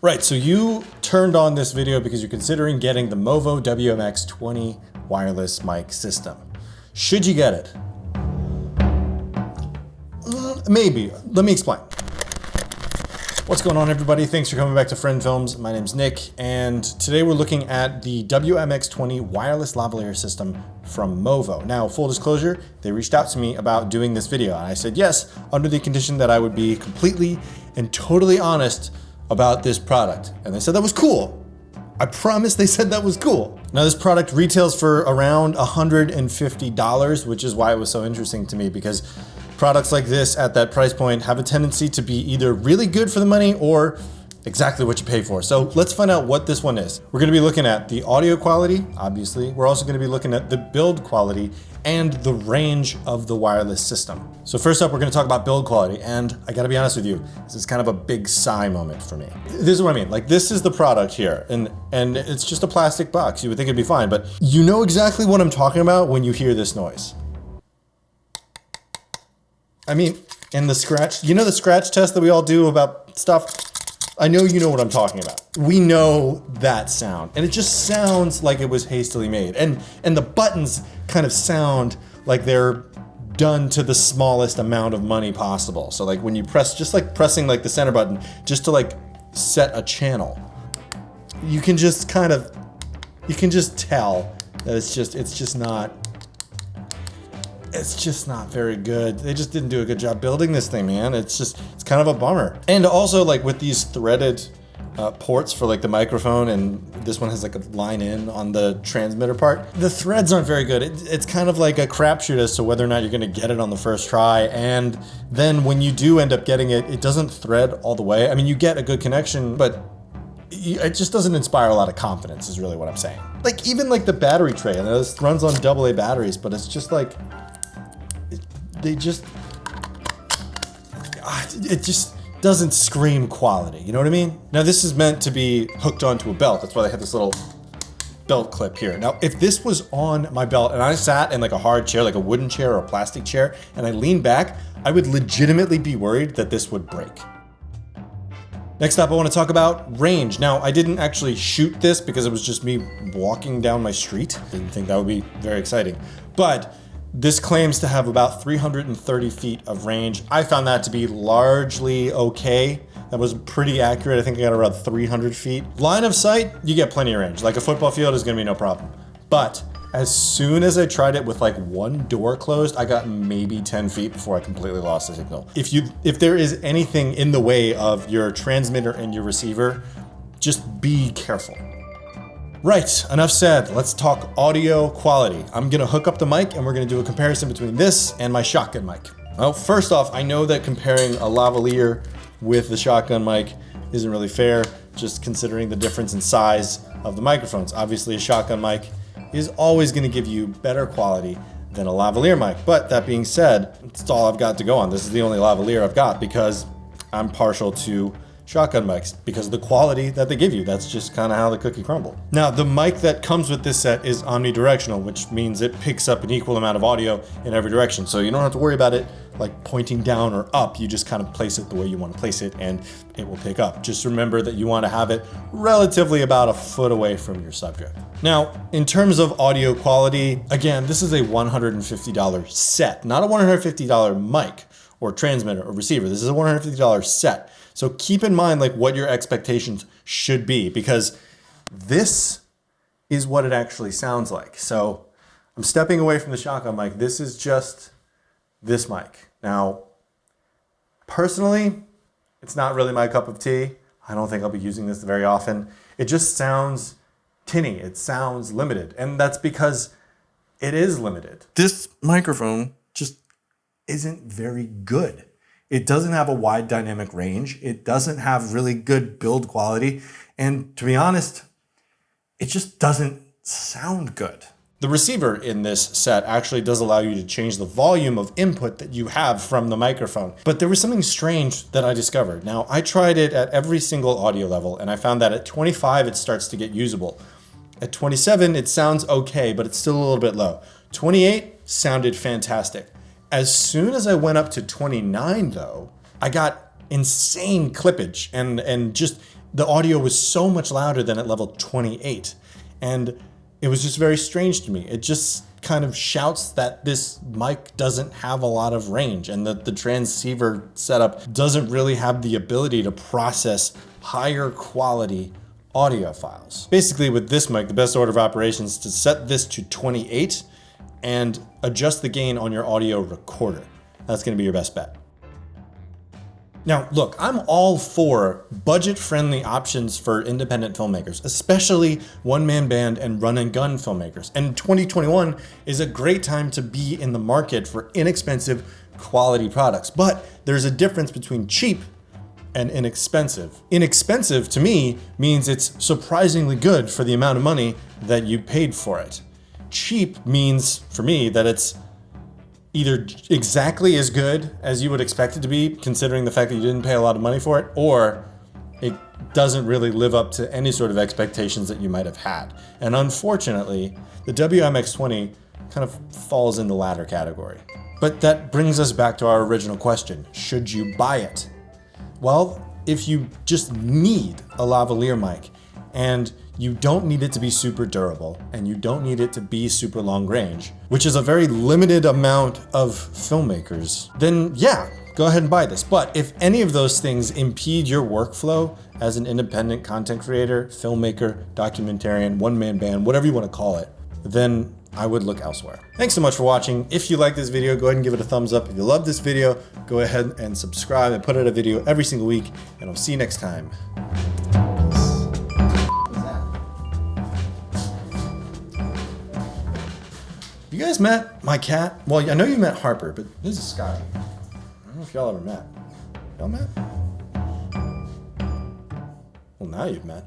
Right, so you turned on this video because you're considering getting the Movo WMX-20 wireless mic system. Should you get it? Maybe. Let me explain. What's going on, everybody? Thanks for coming back to Friend Films. My name's Nick, and today we're looking at the WMX-20 wireless lavalier system from Movo. Now, full disclosure, they reached out to me about doing this video, and I said yes, under the condition that I would be completely and totally honest about this product. And they said that was cool. I promise they said that was cool. Now, this product retails for around $150, which is why it was so interesting to me, because products like this at that price point have a tendency to be either really good for the money or exactly what you pay for. So let's find out what this one is. We're gonna be looking at the audio quality, obviously. We're also gonna be looking at the build quality and the range of the wireless system. So first up, we're gonna talk about build quality. And I gotta be honest with you, this is kind of a big sigh moment for me. This is what I mean. Like, this is the product here, and it's just a plastic box. You would think it'd be fine, but you know exactly what I'm talking about when you hear this noise. I mean, and the scratch, you know the scratch test that we all do about stuff? I know you know what I'm talking about. We know that sound, and it just sounds like it was hastily made. And the buttons kind of sound like they're done to the smallest amount of money possible. So like when you press, just like pressing like the center button, just to like set a channel, you can just kind of, you can just tell that it's just not very good. They just didn't do a good job building this thing, man. It's kind of a bummer. And also, like, with these threaded ports for like the microphone, and this one has like a line in on the transmitter part, the threads aren't very good. It's kind of like a crapshoot as to whether or not you're gonna get it on the first try. And then when you do end up getting it, it doesn't thread all the way. I mean, you get a good connection, but it just doesn't inspire a lot of confidence is really what I'm saying. Like, even like the battery tray, and this runs on AA batteries, but it's just like, it just doesn't scream quality, you know what I mean? Now, this is meant to be hooked onto a belt. That's why they have this little belt clip here. Now, if this was on my belt and I sat in like a hard chair, like a wooden chair or a plastic chair, and I leaned back, I would legitimately be worried that this would break. Next up, I want to talk about range. Now, I didn't actually shoot this because it was just me walking down my street. Didn't think that would be very exciting, but this claims to have about 330 feet of range. I found that to be largely okay. That was pretty accurate. I think I got around 300 feet. Line of sight, you get plenty of range. Like a football field is gonna be no problem. But as soon as I tried it with like one door closed, I got maybe 10 feet before I completely lost the signal. If there is anything in the way of your transmitter and your receiver, just be careful. Right, enough said. Let's talk audio quality. I'm gonna hook up the mic and we're gonna do a comparison between this and my shotgun mic. Well, first off, I know that comparing a lavalier with the shotgun mic isn't really fair, just considering the difference in size of the microphones. Obviously, a shotgun mic is always gonna give you better quality than a lavalier mic. But that being said, it's all I've got to go on. This is the only lavalier I've got because I'm partial to shotgun mics because of the quality that they give you. That's just kind of how the cookie crumbled. Now, the mic that comes with this set is omnidirectional, which means it picks up an equal amount of audio in every direction. So you don't have to worry about it like pointing down or up. You just kind of place it the way you want to place it and it will pick up. Just remember that you want to have it relatively about a foot away from your subject. Now, in terms of audio quality, again, this is a $150 set, not a $150 mic or transmitter or receiver. This is a $150 set. So keep in mind like what your expectations should be, because this is what it actually sounds like. So I'm stepping away from the shotgun mic. This is just this mic. Now, personally, it's not really my cup of tea. I don't think I'll be using this very often. It just sounds tinny. It sounds limited. And that's because it is limited. This microphone just isn't very good. It doesn't have a wide dynamic range. It doesn't have really good build quality. And to be honest, it just doesn't sound good. The receiver in this set actually does allow you to change the volume of input that you have from the microphone. But there was something strange that I discovered. Now, I tried it at every single audio level, and I found that at 25, it starts to get usable. At 27, it sounds okay, but it's still a little bit low. 28 sounded fantastic. As soon as I went up to 29 though, I got insane clippage, and just the audio was so much louder than at level 28. And it was just very strange to me. It just kind of shouts that this mic doesn't have a lot of range and that the transceiver setup doesn't really have the ability to process higher quality audio files. Basically with this mic, the best order of operations is to set this to 28 and adjust the gain on your audio recorder. That's gonna be your best bet. Now, look, I'm all for budget-friendly options for independent filmmakers, especially one-man band and run-and-gun filmmakers. And 2021 is a great time to be in the market for inexpensive, quality products. But there's a difference between cheap and inexpensive. Inexpensive, to me, means it's surprisingly good for the amount of money that you paid for it. Cheap means, for me, that it's either exactly as good as you would expect it to be, considering the fact that you didn't pay a lot of money for it, or it doesn't really live up to any sort of expectations that you might have had. And unfortunately, the WMX-20 kind of falls in the latter category. But that brings us back to our original question: should you buy it? Well, if you just need a lavalier mic and you don't need it to be super durable and you don't need it to be super long range, which is a very limited amount of filmmakers, then yeah, go ahead and buy this. But if any of those things impede your workflow as an independent content creator, filmmaker, documentarian, one-man band, whatever you want to call it, then I would look elsewhere. Thanks so much for watching. If you like this video, go ahead and give it a thumbs up. If you love this video, go ahead and subscribe. I put out a video every single week, and I'll see you next time. You guys met my cat? Well, I know you met Harper, but this is Scotty. I don't know if y'all ever met. Y'all met? Well, now you've met.